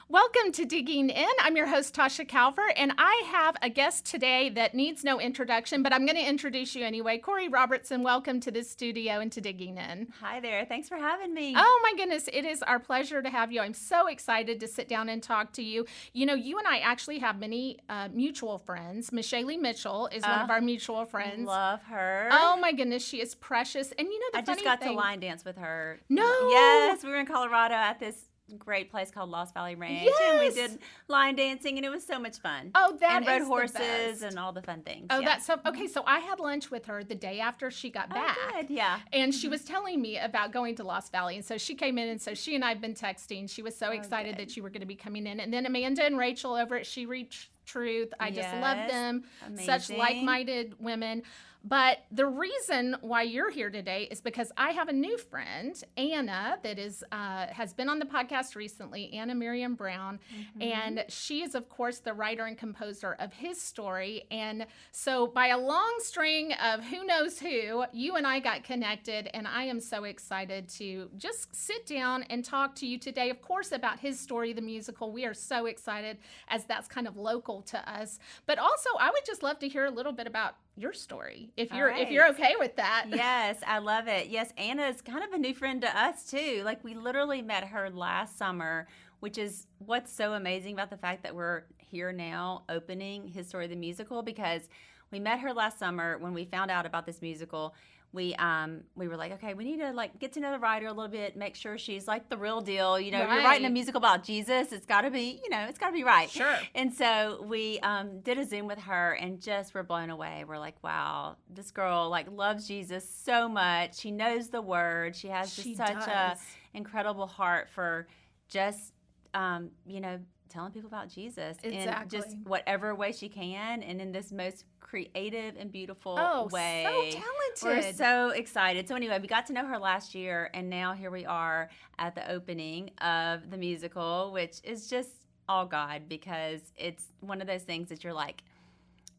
Welcome to Digging In. I'm your host, Tasha Calver, and I have a guest today that needs no introduction, but I'm going to introduce you anyway. Korie Robertson, welcome to the studio and to Digging In. Hi there. Thanks for having me. Oh my goodness, it is our pleasure to have you. I'm so excited to sit down and talk to you. You know, you and I actually have many mutual friends. Michelle Mitchell is one of our mutual friends. Love her. Oh my goodness, she is precious. And you know, I just got to line dance with her. No. Yes, we were in Colorado at this great place called Lost Valley Ranch, and we did line dancing, and it was so much fun. Oh, that and rode is horses the best. and all the fun things. Oh, yeah. that's so okay. So I had lunch with her the day after she got back. Oh, good. Yeah. And she was telling me about going to Lost Valley, and so she came in, and so she and I have been texting. She was so excited that you were going to be coming in, and then Amanda and Rachel over at She Reach Truth. I just love them. Amazing. Such like-minded women. But the reason why you're here today is because I have a new friend, Anna, that is has been on the podcast recently, Anna Miriam Brown, and she is, of course, the writer and composer of his story. And so by a long string of who knows who, you and I got connected, and I am so excited to just sit down and talk to you today, of course, about his story, the musical. We are so excited as that's kind of local to us. But also, I would just love to hear a little bit about your story, if you're okay with that. Yes, I love it. Yes, Anna's kind of a new friend to us too. Like, we literally met her last summer, which is what's so amazing about the fact that we're here now opening His Story the Musical, because we met her last summer when we found out about this musical. We were like, okay, we need to get to know the writer a little bit, make sure she's like the real deal. You know, Right. You're writing a musical about Jesus. It's got to be, it's got to be right. Sure. And so we did a Zoom with her and just were blown away. We're like, wow, this girl loves Jesus so much. She knows the word. She has just such a incredible heart for just, telling people about Jesus in just whatever way she can, and in this most creative and beautiful way. So talented. We're so excited. So anyway, we got to know her last year, and now here we are at the opening of the musical, which is just all God, because it's one of those things that you're like,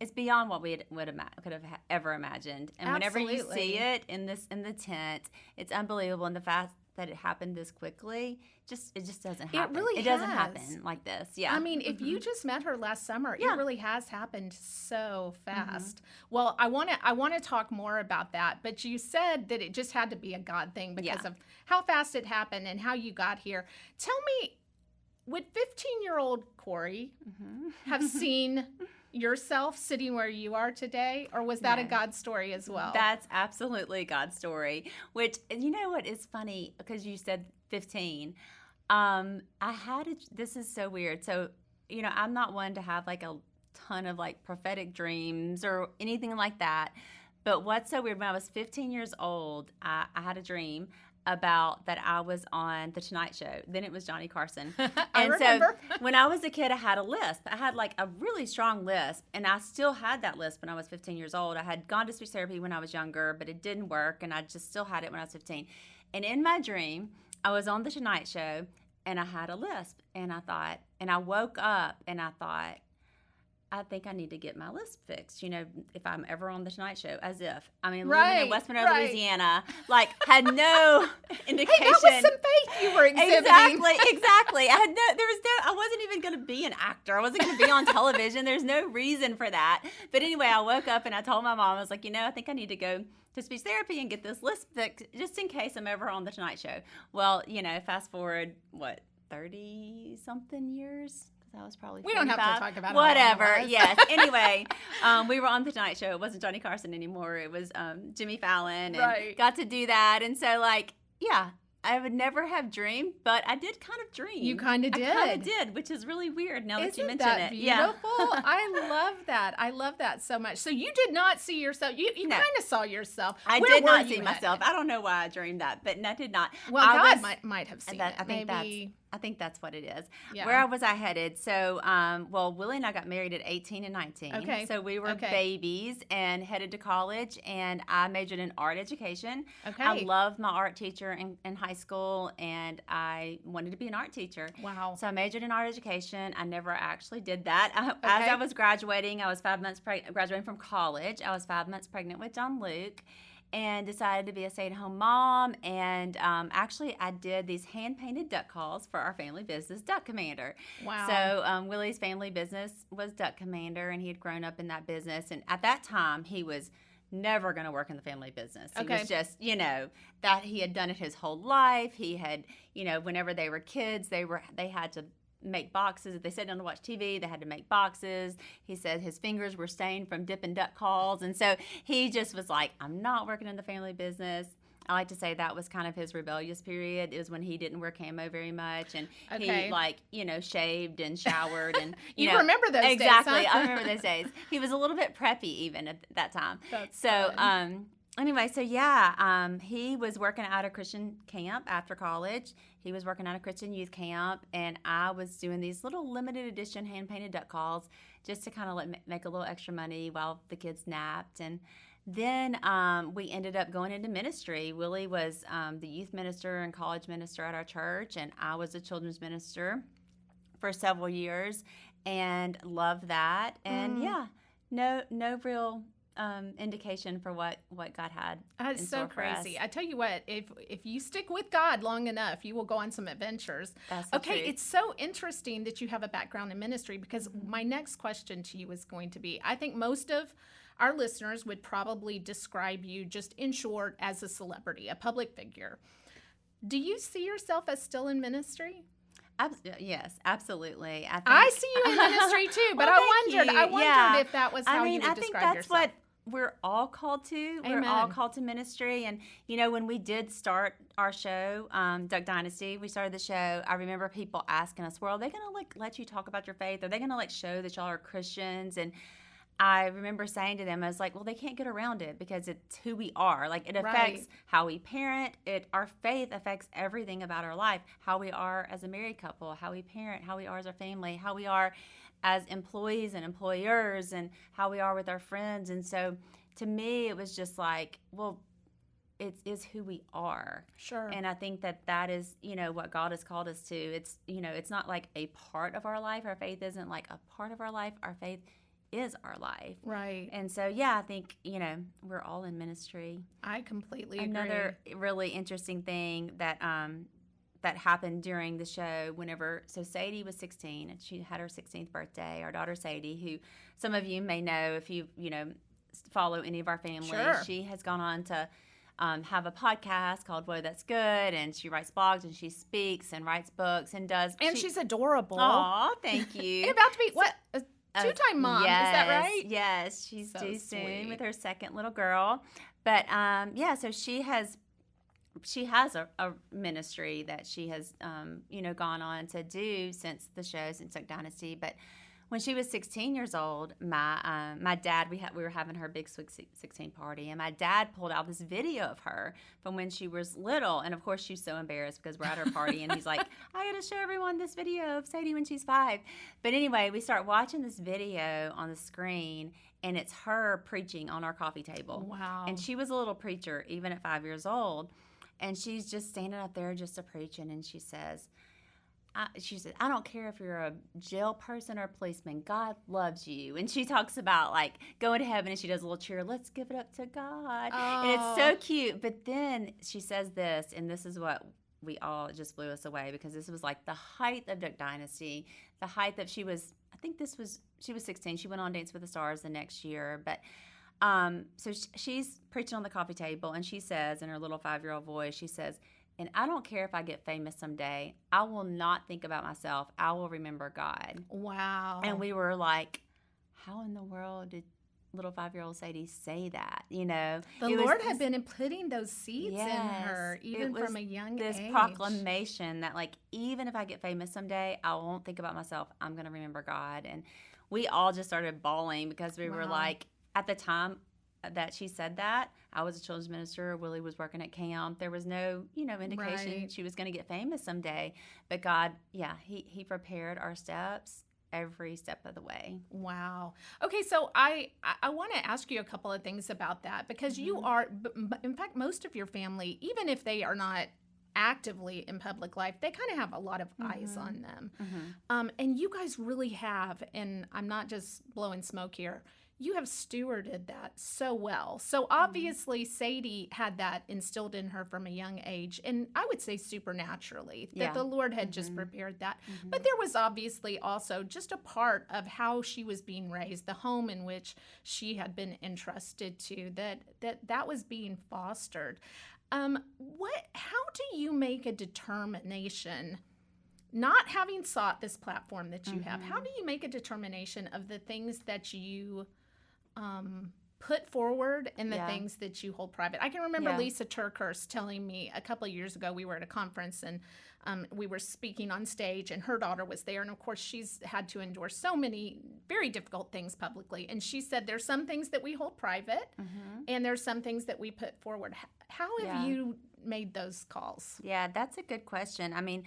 it's beyond what we could have ever imagined. And whenever you see it in the tent, it's unbelievable. And the fact that it happened this quickly, it just doesn't happen. It really doesn't happen like this. Yeah. I mean, if you just met her last summer, it really has happened so fast. Well, I want to talk more about that, but you said that it just had to be a God thing because of how fast it happened and how you got here. Tell me, would 15-year-old Korie have seen yourself sitting where you are today, or was that a God story as well? That's absolutely God's story, which, you know what is funny, because you said 15. This is so weird. So, I'm not one to have a ton of prophetic dreams or anything like that. But what's so weird, when I was 15 years old, I had a dream about that I was on The Tonight Show. Then it was Johnny Carson. I remember. So when I was a kid, I had a lisp. I had a really strong lisp, and I still had that lisp when I was 15 years old. I had gone to speech therapy when I was younger, but it didn't work, and I just still had it when I was 15. And in my dream, I was on The Tonight Show, and I had a lisp, and I woke up, and I thought, I think I need to get my lisp fixed, if I'm ever on The Tonight Show, as if. I mean, living in West Monroe, Louisiana, had no indication. Hey, that was some faith you were exhibiting. Exactly. I wasn't even going to be an actor. I wasn't going to be on television. There's no reason for that. But anyway, I woke up and I told my mom, I was like, I think I need to go to speech therapy and get this lisp fixed, just in case I'm ever on The Tonight Show. Well, fast forward, 30-something years? I was probably 45. We don't have to talk about whatever. Yes. Anyway, we were on The Tonight Show. It wasn't Johnny Carson anymore. It was Jimmy Fallon, and got to do that. And so, I would never have dreamed, but I did kind of dream. You kind of did. I kind of did, which is really weird now that you mention that it. Beautiful? I love that. I love that so much. So you did not see yourself. You kind of saw yourself. I did not see myself. I don't know why I dreamed that, but I did not. Well, God might have seen it. I think that's what it is. Yeah. Where was I headed? So, Willie and I got married at 18 and 19. Okay. So we were babies and headed to college, and I majored in art education. Okay. I loved my art teacher in high school, and I wanted to be an art teacher. Wow. So I majored in art education. I never actually did that. As I was graduating, I was 5 months graduating from college. I was 5 months pregnant with John Luke. and decided to be a stay-at-home mom. And actually, I did these hand-painted duck calls for our family business, Duck Commander. Wow. So Willie's family business was Duck Commander, and he had grown up in that business. And at that time, he was never going to work in the family business. He was just, that he had done it his whole life. He had, whenever they were kids, they had to make boxes. If they sat down to watch TV, they had to make boxes. He said his fingers were stained from dipping duck calls. And so he just was like, I'm not working in the family business. I like to say that was kind of his rebellious period. It was when he didn't wear camo very much, and he shaved and showered, and you remember those days, exactly. Huh? I remember those days. He was a little bit preppy even at that time. That's so. fun. Anyway, so he was working at a Christian camp after college. He was working at a Christian youth camp, and I was doing these little limited edition hand painted duck calls just to kind of make a little extra money while the kids napped. And then we ended up going into ministry. Willie was the youth minister and college minister at our church, and I was a children's minister for several years, and loved that. And no real indication for what God had. That's in so store for crazy. us. I tell you what, if you stick with God long enough, you will go on some adventures. That's the truth. It's so interesting that you have a background in ministry, because my next question to you is going to be, I think most of our listeners would probably describe you just in short as a celebrity, a public figure. Do you see yourself as still in ministry? Yes, absolutely. I see you in ministry too, but Well, I wondered if that was how you would I describe think that's yourself. what we're all called to. Amen. We're all called to ministry. And, when we did start our show, Duck Dynasty, we started the show, I remember people asking us, well, are they going to let you talk about your faith? Are they going to show that y'all are Christians? And I remember saying to them, I was like, well, they can't get around it because it's who we are. It affects how we parent. Our faith affects everything about our life, how we are as a married couple, how we parent, how we are as our family, how we are as employees and employers, and how we are with our friends. And so to me, it was just like, well, it is who we are. Sure. And I think that is, what God has called us to. It's, it's not like a part of our life. Our faith isn't like a part of our life. Our faith is our life. Right. And so, I think, we're all in ministry. I completely agree. Another really interesting thing that that happened during the show so Sadie was 16, and she had her 16th birthday. Our daughter Sadie, who some of you may know if you, follow any of our family. Sure. She has gone on to have a podcast called Whoa, That's Good, and she writes blogs, and she speaks and writes books and does. And she's adorable. Aw, thank you. You're about to be, what, a two-time mom, yes, is that right? Yes, she's So due sweet. soon with her second little girl. But so she has a ministry that she has gone on to do since the show, since Duck Dynasty. But when she was 16 years old, my dad, we were having her big Sweet 16 party, and my dad pulled out this video of her from when she was little. And of course, she's so embarrassed because we're at her party, and he's like, I got to show everyone this video of Sadie when she's 5. But anyway, we start watching this video on the screen, and it's her preaching on our coffee table. Wow. And she was a little preacher, even at 5 years old. And she's just standing up there just a preaching, and she said, I don't care if you're a jail person or a policeman. God loves you. And she talks about going to heaven, and she does a little cheer. Let's give it up to God. Oh. And it's so cute. But then she says this, and this is what we all just blew us away, because this was the height of Duck Dynasty, the height that she was 16. She went on Dance with the Stars the next year. But so she's preaching on the coffee table, and she says in her little 5-year-old voice, she says, and I don't care if I get famous someday, I will not think about myself. I will remember God. Wow. And we were like, how in the world did little 5-year-old Sadie say that? The Lord had been putting those seeds in her, even it was from a young this age. proclamation that even if I get famous someday, I won't think about myself. I'm going to remember God. And we all just started bawling, because we were like, at the time that she said that, I was a children's minister. Willie was working at camp. There was no, indication she was going to get famous someday. But God, he prepared our steps every step of the way. Wow. Okay, so I want to ask you a couple of things about that, because you are, in fact, most of your family, even if they are not actively in public life, they kind of have a lot of eyes on them. And you guys really have, and I'm not just blowing smoke here, you have stewarded that so well. So obviously Sadie had that instilled in her from a young age, and I would say supernaturally, that the Lord had just prepared that. But there was obviously also just a part of how she was being raised, the home in which she had been entrusted to, that was being fostered. How do you make a determination, not having sought this platform that you have, how do you make a determination of the things that you put forward and the things that you hold private? I can remember Lisa Turkhurst telling me a couple of years ago, we were at a conference and we were speaking on stage and her daughter was there. And of course, she's had to endure so many very difficult things publicly. And she said, there's some things that we hold private and there's some things that we put forward. How have you made those calls? Yeah, that's a good question. I mean,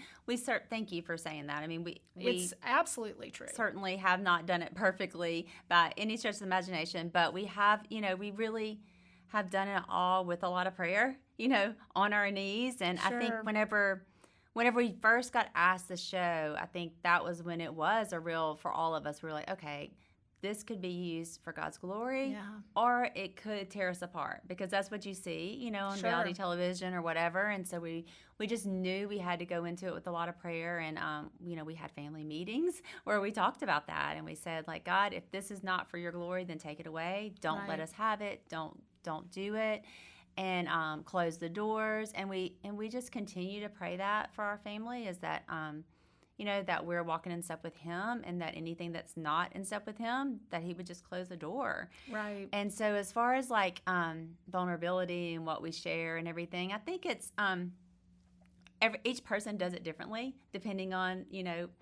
thank you for saying that. I mean, it's absolutely true. Certainly have not done it perfectly by any stretch of the imagination, but we have, we really have done it all with a lot of prayer, on our knees. And I think whenever we first got asked the show, I think that was when it was for all of us, we were like, okay, this could be used for God's glory, or it could tear us apart, because that's what you see, on reality television or whatever. And so we just knew we had to go into it with a lot of prayer. And, we had family meetings where we talked about that. And we said, like, God, if this is not for your glory, then take it away. Don't let us have it. Don't do it. And close the doors. And we just continue to pray that for our family, is that, that we're walking in step with him, and that anything that's not in step with him, that he would just close the door. Right. And so as far as like vulnerability and what we share and everything, I think it's each person does it differently depending on,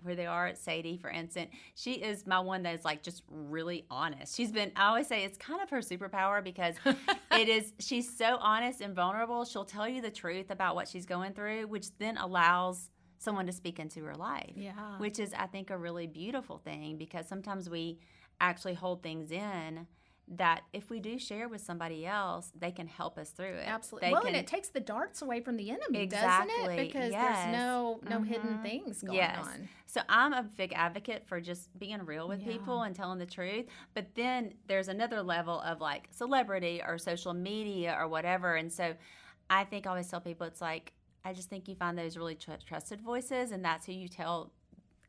where they are. Sadie, for instance, she is my one that is like just really honest. I always say it's kind of her superpower, because she's so honest and vulnerable. She'll tell you the truth about what she's going through, which then allows someone to speak into her life, which is, I think, a really beautiful thing, because sometimes we actually hold things in that if we do share with somebody else, they can help us through it. Absolutely. And it takes the darts away from the enemy, exactly, doesn't it? Because there's no hidden things going on. So I'm a big advocate for just being real with people and telling the truth. But then there's another level of like celebrity or social media or whatever. And so I think I always tell people, it's like, I just think you find those really trusted voices, and that's who you tell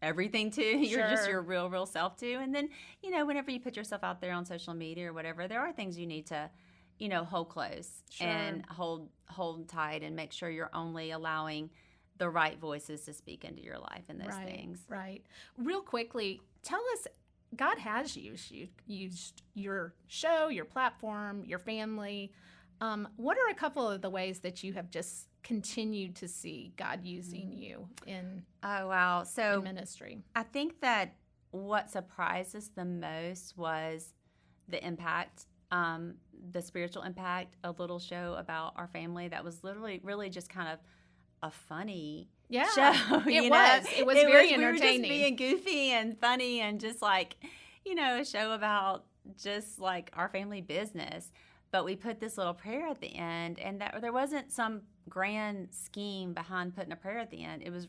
everything to. You're just your real self to. And then, whenever you put yourself out there on social media or whatever, there are things you need to, hold close and hold tight, and make sure you're only allowing the right voices to speak into your life and those things. Right. Real quickly, tell us, God has used your show, your platform, your family. What are a couple of the ways that you have just continued to see God using you in in ministry? I think that what surprised us the most was the impact, the spiritual impact. A little show about our family that was literally really just kind of a funny show. It was very entertaining. We were just being goofy and funny, and just like, a show about just like our family business. But we put this little prayer at the end, and that there wasn't some grand scheme behind putting a prayer at the end. It was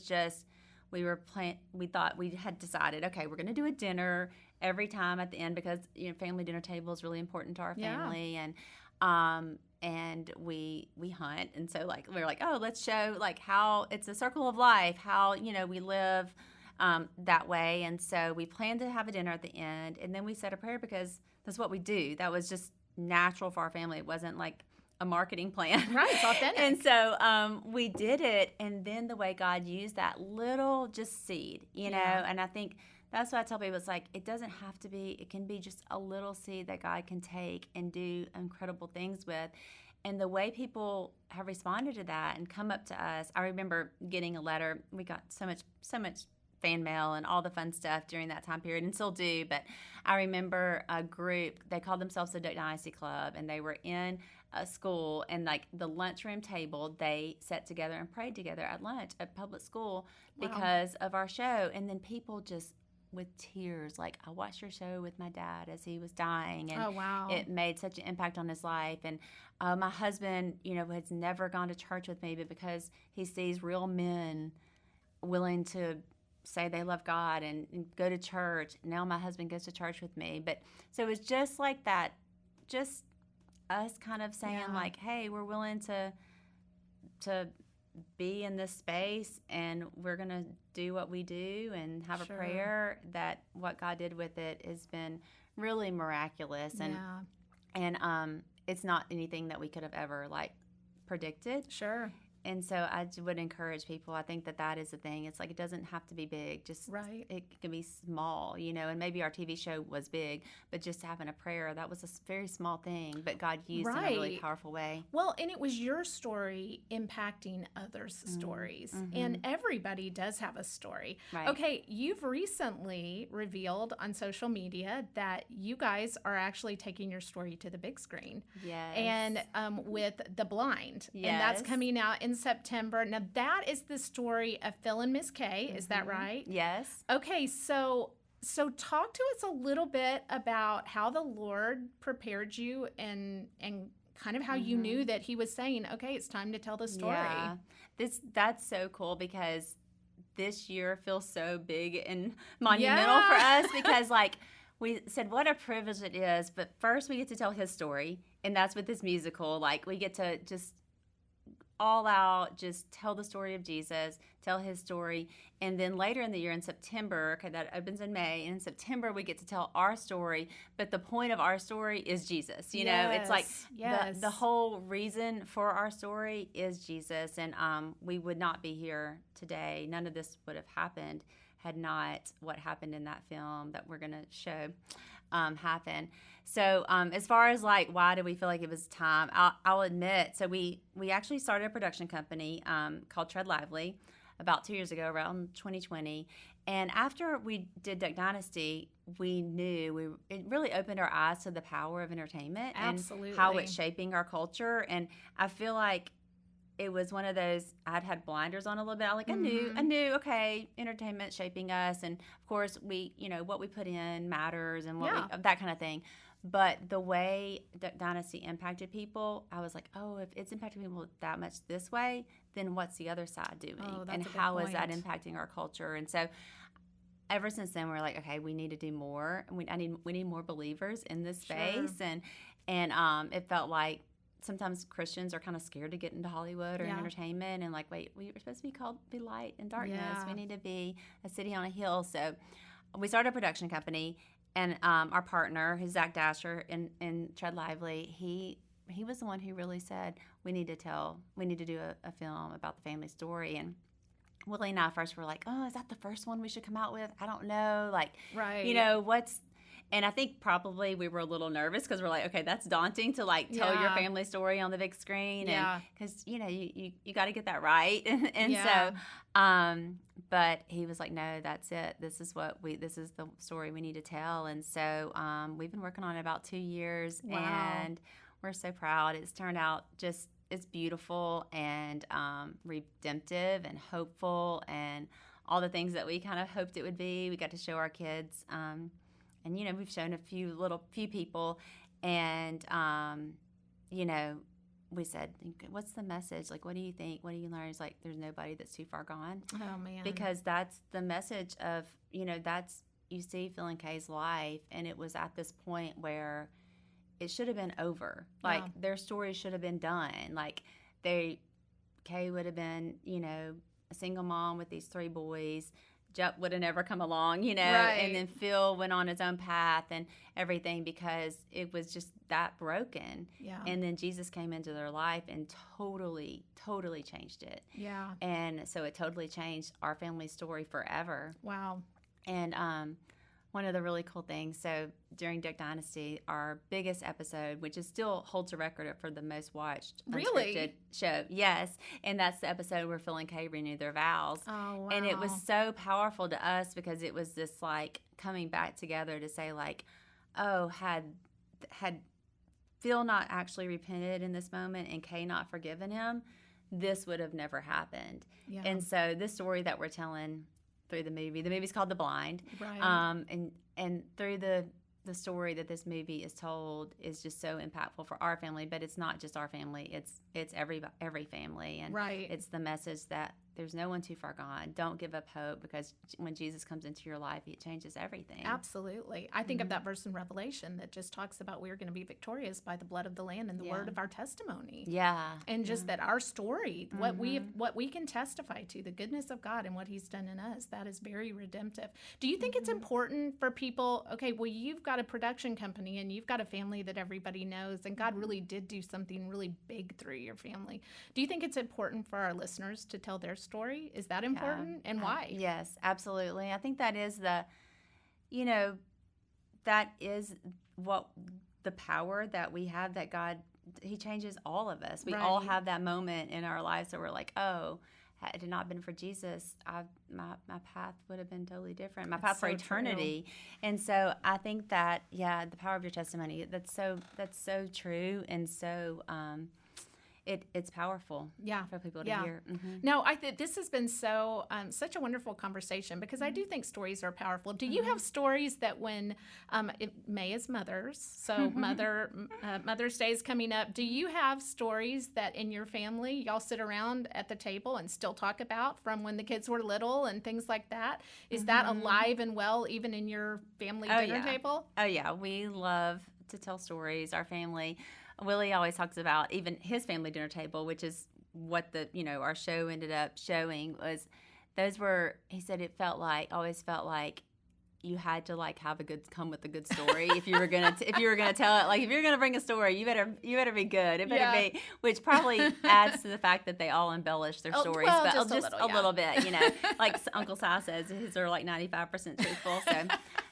just we thought we had decided, okay, we're going to do a dinner every time at the end, because family dinner table is really important to our family, and we hunt, and so like we were like, oh, let's show like how it's a circle of life, how we live that way. And so we planned to have a dinner at the end, and then we said a prayer, because that's what we do. That was just natural for our family. It wasn't like a marketing plan. Right, it's authentic. And so we did it, and then the way God used that little just seed, and I think that's what I tell people. It's like, it doesn't have to be, it can be just a little seed that God can take and do incredible things with. And the way people have responded to that and come up to us, I remember getting a letter. We got so much fan mail and all the fun stuff during that time period, and still do. But I remember a group, they called themselves the Duck Dynasty Club, and they were in a school, and like the lunchroom table, they sat together and prayed together at lunch at public school because of our show. And then people just with tears, like, I watched your show with my dad as he was dying, and it made such an impact on his life. And my husband, has never gone to church with me, but because he sees real men willing to say they love God and go to church. Now my husband goes to church with me. But so it was just like that, just us kind of saying like, hey, we're willing to be in this space, and we're going to do what we do and have a prayer that what God did with it has been really miraculous. And it's not anything that we could have ever like predicted. Sure. And so I would encourage people. I think that is the thing. It's like it doesn't have to be big. Just it can be small, and maybe our TV show was big, but just having a prayer, that was a very small thing, but God used in a really powerful way. Well, and it was your story impacting others' stories. And everybody does have a story. Right. Okay, you've recently revealed on social media that you guys are actually taking your story to the big screen. Yes. And with The Blind. Yes. And that's coming out in September. Now, that is the story of Phil and Miss Kay. Is that right? Yes. Okay, so talk to us a little bit about how the Lord prepared you and kind of how you knew that He was saying, okay, it's time to tell the story. Yeah. That's so cool because this year feels so big and monumental for us because like we said what a privilege it is, but first we get to tell His story, and that's with this musical. Like we get to just all out, just tell the story of Jesus, tell His story. And then later in the year in September, okay, that opens in May, and in September we get to tell our story, but the point of our story is Jesus. You know, it's like the whole reason for our story is Jesus. And we would not be here today. None of this would have happened had not what happened in that film that we're going to show happen. So as far as like why do we feel like it was time, I'll admit, so we actually started a production company called Tread Lively about 2 years ago, around 2020. And after we did Duck Dynasty, we knew it really opened our eyes to the power of entertainment. Absolutely. And how it's shaping our culture. And I feel like it was one of those, I'd had blinders on a little bit. I knew, okay, entertainment shaping us. And of course we, what we put in matters and that kind of thing. But the way Dynasty impacted people, I was like, oh, if it's impacting people that much this way, then what's the other side doing? Oh, that's and a good how is point. that impacting our culture? And so ever since then, we're like, okay, we need to do more. We need more believers in this space. Sure. And it felt like sometimes Christians are kind of scared to get into Hollywood or entertainment, and like, wait, we are supposed to be called to be light in darkness. We need to be a city on a hill. So we started a production company, and our partner, who's Zach Dasher in Tread Lively, he was the one who really said we need to do a film about the family story. And Willie and I first were like, oh, is that the first one we should come out with? I don't know, like, what's. And I think probably we were a little nervous because we're like, okay, that's daunting to like tell your family story on the big screen, and because you got to get that right, so. But he was like, no, that's it. This is the story we need to tell, and so we've been working on it about 2 years, and we're so proud. It's turned out it's beautiful and redemptive and hopeful and all the things that we kind of hoped it would be. We got to show our kids. And, we've shown a few people, and, we said, what's the message? Like, what do you think? What do you learn? It's like, there's nobody that's too far gone. Oh, man. Because that's the message of, you see Phil and Kay's life, and it was at this point where it should have been over. Like, their story should have been done. Like, Kay would have been, a single mom with these 3 boys. Jup would have never come along, and then Phil went on his own path and everything because it was just that broken. Yeah. And then Jesus came into their life and totally, totally changed it. Yeah. And so it totally changed our family story forever. Wow. And one of the really cool things, so during Duck Dynasty, our biggest episode, which still holds a record for the most watched unscripted show. Yes. And that's the episode where Phil and Kay renewed their vows. Oh, wow. And it was so powerful to us because it was this like coming back together to say like, oh, had Phil not actually repented in this moment and Kay not forgiven him, this would have never happened. Yeah. And so this story that we're telling through the movie's called The Blind. Right. And through the story that this movie is told is just so impactful for our family, but it's not just our family, it's every family, and right. it's the message that there's no one too far gone. Don't give up hope, because when Jesus comes into your life, it changes everything. Absolutely. I think of that verse in Revelation that just talks about we're going to be victorious by the blood of the Lamb and the word of our testimony. Yeah. And just that our story, what we can testify to, the goodness of God and what he's done in us, that is very redemptive. Do you think it's important for people, okay, well, you've got a production company and you've got a family that everybody knows, and God really did do something really big through your family. Do you think it's important for our listeners to tell their story? Is that important, and why? Yes, absolutely. I think that is that is what the power that we have, that God, he changes all of us. We all have that moment in our lives that we're like, oh, had it not been for Jesus, my path would have been totally different. My path for eternity. True. And so I think that, the power of your testimony, that's so true, and so it's powerful for people to hear. Mm-hmm. No, I think this has been such a wonderful conversation, because I do think stories are powerful. Do you have stories that when May is Mother's, so Mother's Day is coming up, do you have stories that in your family y'all sit around at the table and still talk about from when the kids were little and things like that? Is that alive and well even in your family dinner table? Oh, yeah. We love to tell stories. Our family, Willie always talks about even his family dinner table, which is what our show ended up showing, was he said always felt like you had to come with a good story if you were gonna tell it. Like, if you're gonna bring a story, you better be good. It better be, which probably adds to the fact that they all embellish their stories, but just a little bit, like Uncle Si says, his are like 95% truthful. So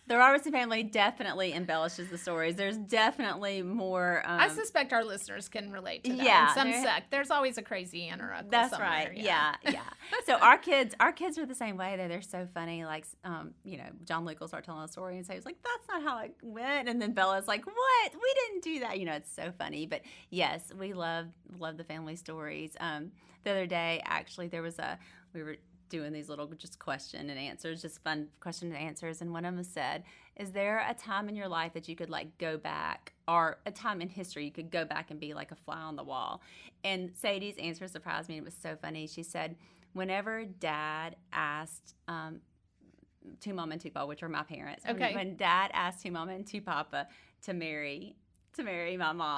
the Robertson family definitely embellishes the stories. There's definitely more. I suspect our listeners can relate to that. Yeah, in some sect, there's always a crazy aunt or uncle. That's somewhere. Right. Yeah. So our kids are the same way. They're so funny. Like, John Luke will start telling a story and say, "It's like, that's not how it went," and then Bella's like, "What? We didn't do that." It's so funny. But yes, we love the family stories. The other day, actually, we were doing these little just question and answers, just fun question and answers, and one of them said, is there a time in your life that you could go back, or a time in history you could go back and be like a fly on the wall? And Sadie's answer surprised me. It was so funny. She said, whenever Dad asked to Mama and to Papa, which are my parents, when Dad asked to Mama and to Papa to marry my mom,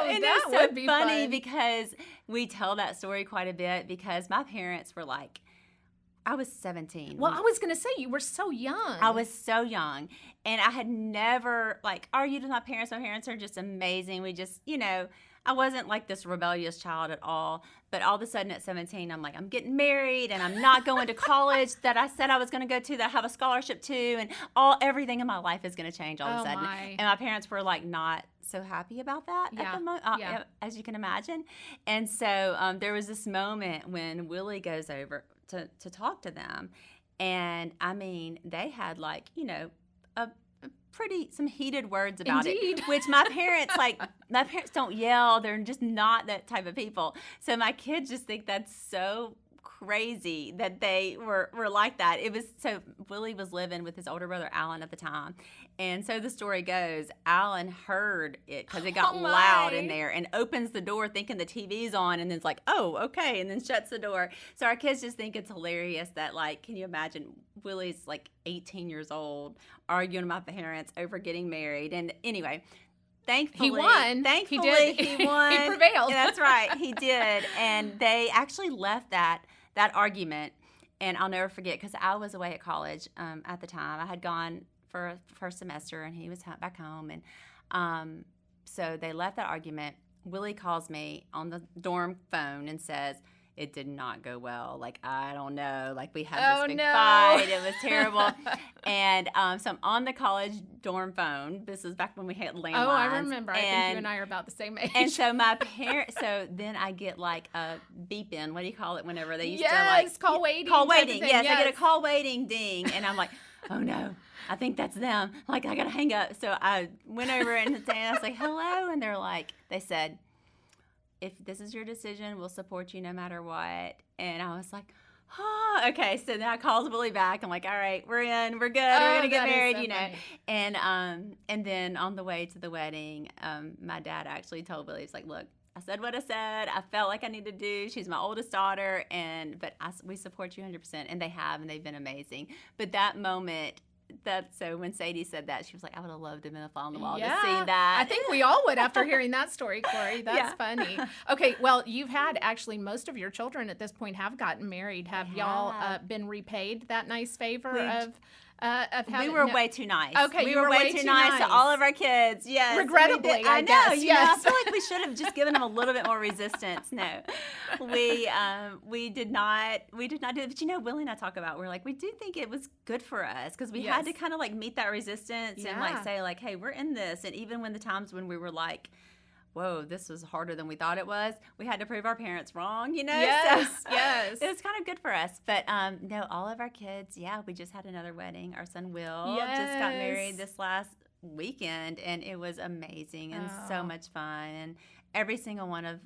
and that it's so would be funny fun. Because we tell that story quite a bit, because my parents were like, I was 17. Well, I was going to say, you were so young. I was so young. And I had never, argued with my parents. My parents are just amazing. We just, I wasn't like this rebellious child at all. But all of a sudden at 17, I'm like, I'm getting married, and I'm not going to college that I said I was going to go to, that I have a scholarship to, and everything in my life is going to change all of a sudden. My. And my parents were not so happy about that at the moment, as you can imagine. And so there was this moment when Willie goes over to talk to them, and they had some heated words about Indeed. it, which my parents my parents don't yell. They're just not that type of people. So my kids just think that's so crazy that they were like that. Willie was living with his older brother Alan at the time, and so the story goes, Alan heard it because it got loud in there, and opens the door thinking the TV's on, and then's like, oh, okay, and then shuts the door. So our kids just think it's hilarious that, can you imagine, Willie's 18 years old arguing with my parents over getting married. And anyway, thankfully, he won. Thankfully, he won. He prevailed. That's right, he did. And they actually left that argument, and I'll never forget, because I was away at college at the time. I had gone for a first semester, and he was back home, and so they left that argument. Willie calls me on the dorm phone and says, it did not go well. I don't know. We had this big fight. It was terrible. And so I'm on the college dorm phone. This is back when we had landlines. Oh, I remember. I think you and I are about the same age. And so my parents, then I get a beep in. What do you call it whenever they used to call waiting. Call waiting. Yes, I get a call waiting ding. And I'm like, oh no, I think that's them. I got to hang up. So I went over and I was like, hello. And they said, if this is your decision, we'll support you no matter what. And I was like, oh, okay. So then I called Willie back. I'm like, all right, we're in, we're good. We're going to get married, funny. And then on the way to the wedding, my dad actually told Willie, he's like, look, said what I said. I felt like I needed to do. She's my oldest daughter, but we support you 100%, and they've been amazing. But that moment, so when Sadie said that, she was like, I would have loved to have been a fly on the wall to see that. I think we all would after hearing that story, Korie. That's funny. Okay, well, you've had actually most of your children at this point have gotten married. Have y'all been repaid that nice favor of having? We were way too nice. Okay, we were way too nice to all of our kids. Yes, regrettably, I guess. I feel like we should have just given them a little bit more resistance. No, we did not do it. But Willie and I talk about, we're like, we do think it was good for us because we had to kind of like meet that resistance and like say like, hey, we're in this. And even when the times when we were like, whoa, this was harder than we thought it was, we had to prove our parents wrong, Yes, so yes. It was kind of good for us. But no, all of our kids, we just had another wedding. Our son Will just got married this last weekend, and it was amazing and so much fun. And every single one of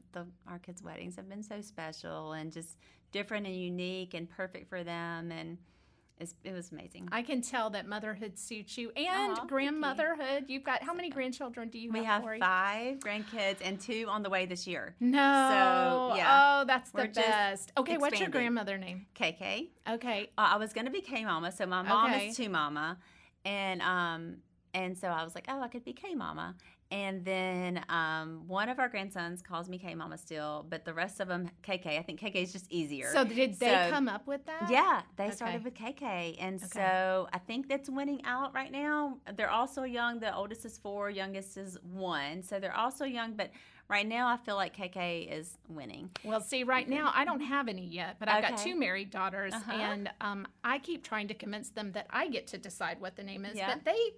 our kids' weddings have been so special and just different and unique and perfect for them. And it was amazing. I can tell that motherhood suits you and grandmotherhood. You've got, how many grandchildren do you have? We have 5 grandkids and 2 on the way this year. No. So, Oh, that's the best. Okay, what's your grandmother name? KK. Okay. I was going to be K-Mama, so my mom is 2 Mama. And so I was like, oh, I could be K-Mama. And then one of our grandsons calls me K-Mama still, but the rest of them KK. I think KK is just easier. So did they come up with that? Yeah, they started with KK. And so I think that's winning out right now. They're also young. The oldest is 4, youngest is 1. So they're also young, but right now I feel like KK is winning. Well, see, right now I don't have any yet, but I've got 2 married daughters, and I keep trying to convince them that I get to decide what the name is, but they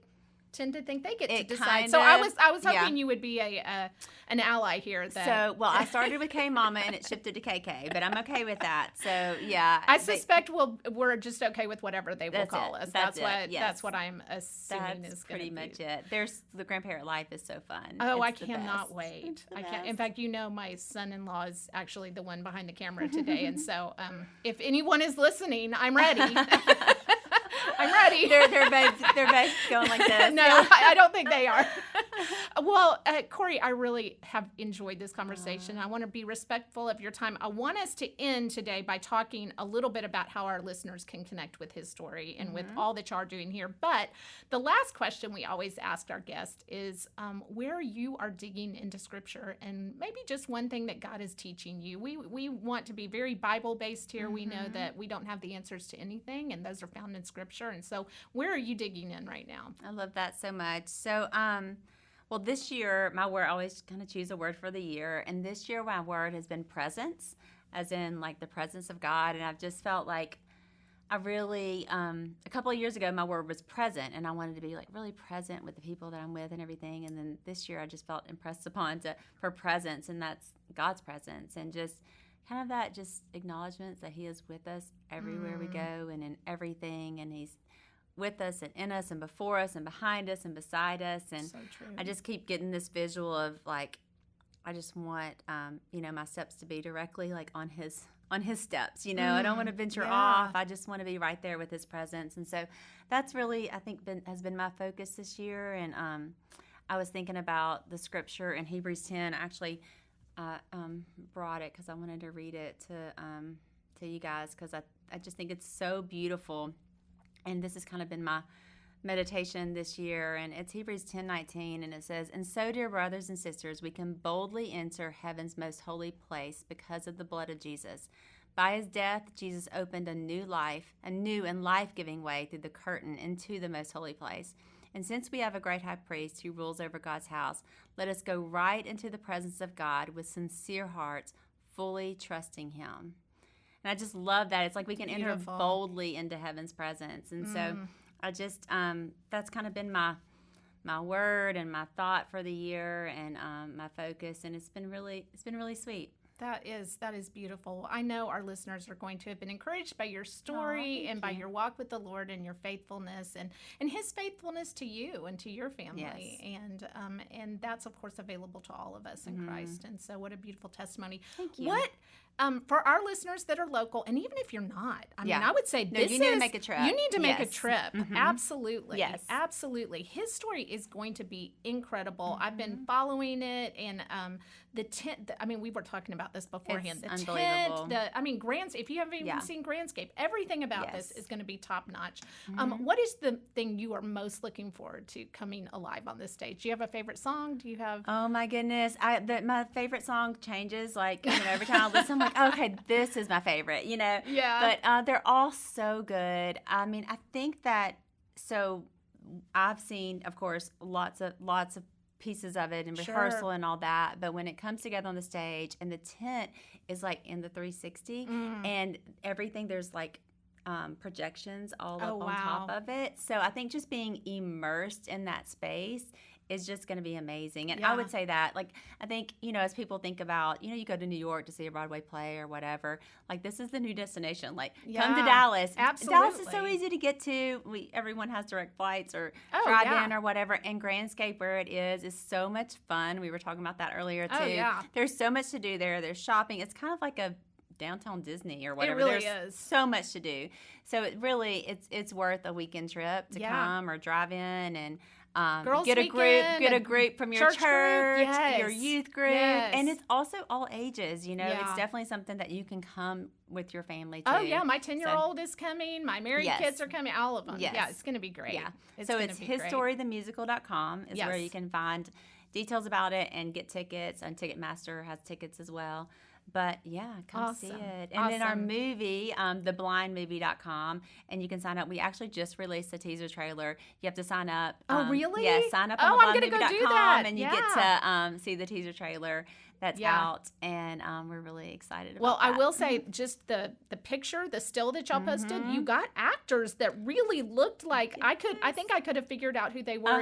tend to think they get to decide. So I was hoping you would be an ally here. I started with K Mama and it shifted to KK, but I'm okay with that. So I suspect we're just okay with whatever they will call us. That's what I'm assuming is pretty much it. The grandparent life is so fun. Oh, I cannot wait. I can't. In fact, my son-in-law is actually the one behind the camera today, and so if anyone is listening, I'm ready. I'm ready. They're both going like this. No, I don't think they are. Well, Korie, I really have enjoyed this conversation. I want to be respectful of your time. I want us to end today by talking a little bit about how our listeners can connect with his story and with all that y'all are doing here. But the last question we always ask our guests is where you are digging into Scripture and maybe just one thing that God is teaching you. We want to be very Bible-based here. We know that we don't have the answers to anything, and those are found in Scripture. And so where are you digging in right now? I love that so much. So, this year, my word, I always kind of choose a word for the year. And this year, my word has been presence, as in like the presence of God. And I've just felt like I really, a couple of years ago, my word was present. And I wanted to be like really present with the people that I'm with and everything. And then this year, I just felt impressed upon for presence. And that's God's presence. And just kind of that just acknowledgement that He is with us everywhere we go and in everything. And He's with us and in us and before us and behind us and beside us. And so true. I just keep getting this visual of like, I just want, my steps to be directly like on his steps, I don't want to venture off. I just want to be right there with His presence. And so that's really, I think, has been my focus this year. And I was thinking about the scripture in Hebrews 10. I actually brought it because I wanted to read it to you guys because I just think it's so beautiful. And this has kind of been my meditation this year, and it's Hebrews 10:19, and it says, "And so, dear brothers and sisters, we can boldly enter heaven's most holy place because of the blood of Jesus. By His death, Jesus opened a new and life-giving way through the curtain into the most holy place. And since we have a great high priest who rules over God's house, let us go right into the presence of God with sincere hearts, fully trusting Him." And I just love that. It's like we can enter boldly into heaven's presence. And so I just, that's kind of been my word and my thought for the year and my focus. And it's been really sweet. That is beautiful. I know our listeners are going to have been encouraged by your story and by your walk with the Lord and your faithfulness and His faithfulness to you and to your family. Yes. And that's, of course, available to all of us in Christ. And so what a beautiful testimony. Thank you. What for our listeners that are local, and even if you're not, I mean, Yeah. I would say No, this you need to make a trip. You need to make a Yes. trip. Mhm. Absolutely. Yes. Absolutely. His story is going to be incredible. I've been following it, and the tent. I mean, we were talking about this beforehand. It's the unbelievable. Tent. If you haven't even Yeah. seen Grandscape, everything about Yes. this is going to be top notch. What is the thing you are most looking forward to coming alive on this stage? Do you have a favorite song? Do you have? Oh my goodness. My favorite song changes like, every time I listen, I'm like, okay, this is my favorite, Yeah. But they're all so good. I mean, I think that, so I've seen, of course, lots of pieces of it and Sure. rehearsal and all that. But when it comes together on the stage and the tent is like in the 360 and everything, there's like projections all up on top of it. So I think just being immersed in that space is just going to be amazing. And I would say that, like, I think, as people think about, you go to New York to see a Broadway play or whatever, like, this is the new destination. Like, come to Dallas. Absolutely. Dallas is so easy to get to. Everyone has direct flights or drive-in or whatever. And Grandscape, where it is so much fun. We were talking about that earlier, too. Oh, yeah. There's so much to do there. There's shopping. It's kind of like a downtown Disney or whatever. It really There's is. so much to do. So it's worth a weekend trip to come or drive in and Girls get a weekend, group from your church group, your youth group, yes. and it's also all ages. It's Yeah. definitely something that you can come with your family too. Oh yeah, my 10-year-old is coming. My married Yes. kids are coming. All of them. Yes. Yeah, it's going to be great. Yeah. It's So gonna it's be great. hisstorythemusical.com is where Yes. you can find details about it and get tickets. And Ticketmaster has tickets as well. But yeah, come see Awesome. it. And then our Awesome. movie, theblindmovie.com, and you can sign up. We actually just released a teaser trailer. You have to sign up. Oh, really? Yeah, sign up Oh, on I'm gonna go do theblindmovie.com that. and you Yeah. get to see the teaser trailer that's Yeah. out. And we're really excited about Well, I that. will say, just the picture, the still that y'all posted, you got actors that really looked like I think I could have figured out who they were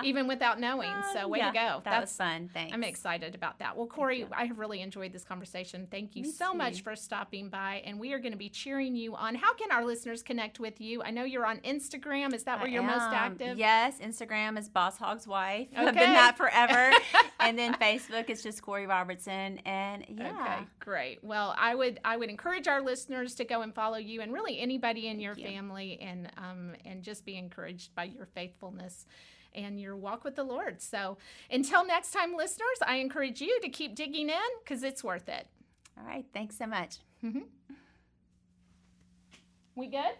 even without knowing. So way to go. That was fun. Thanks. I'm excited about that. Well, Korie, I have really enjoyed this conversation. Thank you Me so too. much for stopping by. And we are going to be cheering you on. How can our listeners connect with you? I know you're on Instagram. Is that where you're most active? Yes, Instagram is Boss Hog's Wife. I've Okay. been that forever. And then Facebook is just Korie Robertson. And Okay, great. Well, I would encourage our listeners to go and follow you, and really anybody in your family, and just be encouraged by your faithfulness and your walk with the Lord. So until next time, listeners, I encourage you to keep digging in, because it's worth it. All right. Thanks so much. We good?